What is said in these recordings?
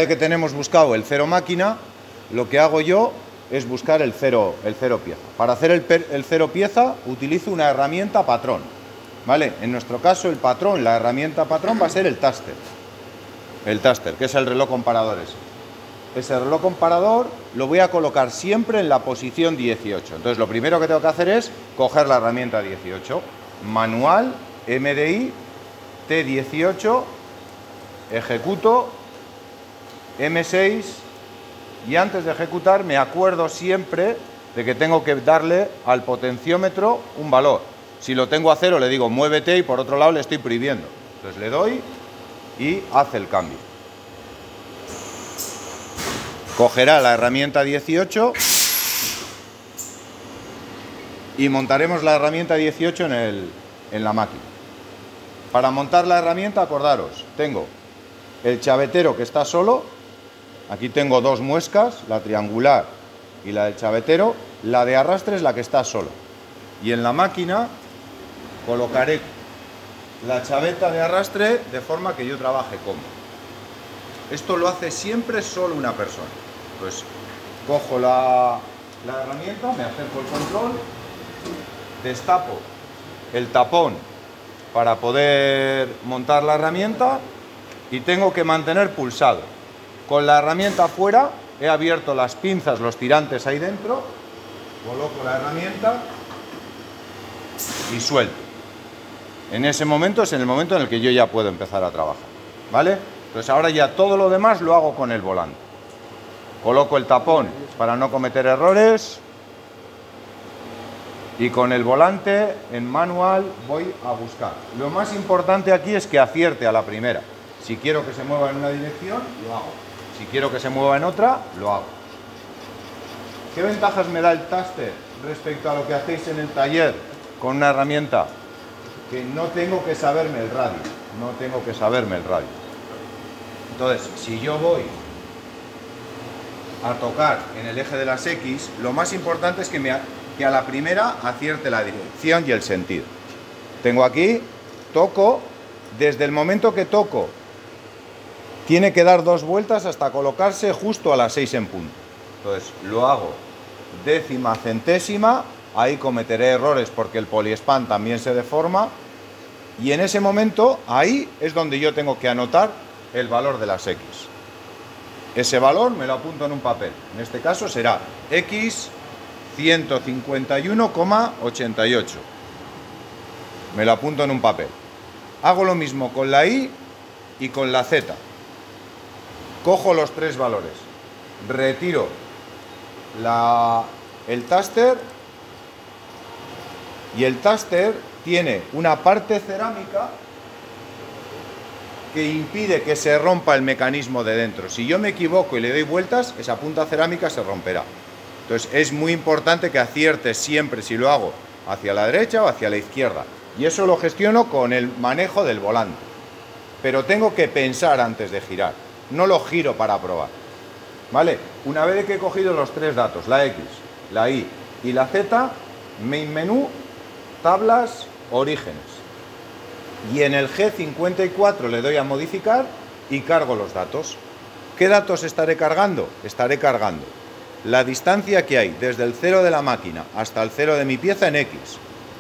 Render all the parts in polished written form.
que tenemos buscado el cero máquina, lo que hago yo es buscar el cero pieza. Para hacer el cero pieza utilizo una herramienta patrón, ¿vale? En nuestro caso el patrón, la herramienta patrón va a ser el taster. El taster, que es el reloj comparador ese. Ese reloj comparador lo voy a colocar siempre en la posición 18. Entonces lo primero que tengo que hacer es coger la herramienta 18, manual, MDI, T18, ejecuto, M6, y antes de ejecutar me acuerdo siempre de que tengo que darle al potenciómetro un valor. Si lo tengo a 0 le digo muévete y por otro lado le estoy prohibiendo. Entonces le doy y hace el cambio. Cogerá la herramienta 18 y montaremos la herramienta 18 en la máquina. Para montar la herramienta, acordaros, tengo el chavetero que está solo. Aquí tengo dos muescas, la triangular y la del chavetero. La de arrastre es la que está solo. Y en la máquina colocaré la chaveta de arrastre de forma que yo trabaje cómodo. Esto lo hace siempre solo una persona. Pues cojo la herramienta, me acerco el control, destapo el tapón para poder montar la herramienta y tengo que mantener pulsado. Con la herramienta fuera, he abierto las pinzas, los tirantes ahí dentro, coloco la herramienta y suelto. En ese momento es en el momento en el que yo ya puedo empezar a trabajar, ¿vale? Entonces ahora ya todo lo demás lo hago con el volante. Coloco el tapón para no cometer errores y con el volante en manual voy a buscar. Lo más importante aquí es que acierte a la primera. Si quiero que se mueva en una dirección, lo hago. Si quiero que se mueva en otra, lo hago. ¿Qué ventajas me da el taster respecto a lo que hacéis en el taller con una herramienta? Que no tengo que saberme el radio. No tengo que saberme el radio. Entonces, si yo voy a tocar en el eje de las X, lo más importante es que a la primera acierte la dirección y el sentido. Tengo aquí, toco, desde el momento que toco, tiene que dar 2 vueltas hasta colocarse justo a las 6 en punto. Entonces, lo hago décima, centésima, ahí cometeré errores porque el poliespan también se deforma, y en ese momento, ahí es donde yo tengo que anotar el valor de las X. Ese valor me lo apunto en un papel. En este caso será X 151,88. Me lo apunto en un papel. Hago lo mismo con la Y y con la Z. Cojo los 3 valores. Retiro el taster, y el taster tiene una parte cerámica que impide que se rompa el mecanismo de dentro. Si yo me equivoco y le doy vueltas, esa punta cerámica se romperá. Entonces es muy importante que acierte siempre, si lo hago, hacia la derecha o hacia la izquierda. Y eso lo gestiono con el manejo del volante. Pero tengo que pensar antes de girar. No lo giro para probar. ¿Vale? Una vez que he cogido los 3 datos, la X, la Y y la Z, main menú, tablas, orígenes. Y en el G54 le doy a modificar y cargo los datos. ¿Qué datos estaré cargando? Estaré cargando la distancia que hay desde el 0 de la máquina hasta el 0 de mi pieza en X,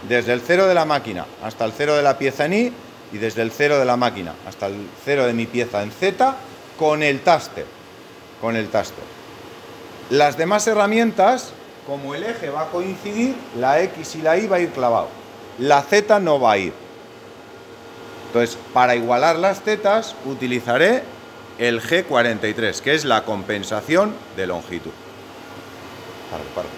desde el 0 de la máquina hasta el 0 de la pieza en Y, y desde el 0 de la máquina hasta el 0 de mi pieza en Z, con el taster. Con el taster. Las demás herramientas, como el eje va a coincidir, la X y la Y va a ir clavado. La Z no va a ir. Entonces, para igualar las zetas, utilizaré el G43, que es la compensación de longitud. Paro.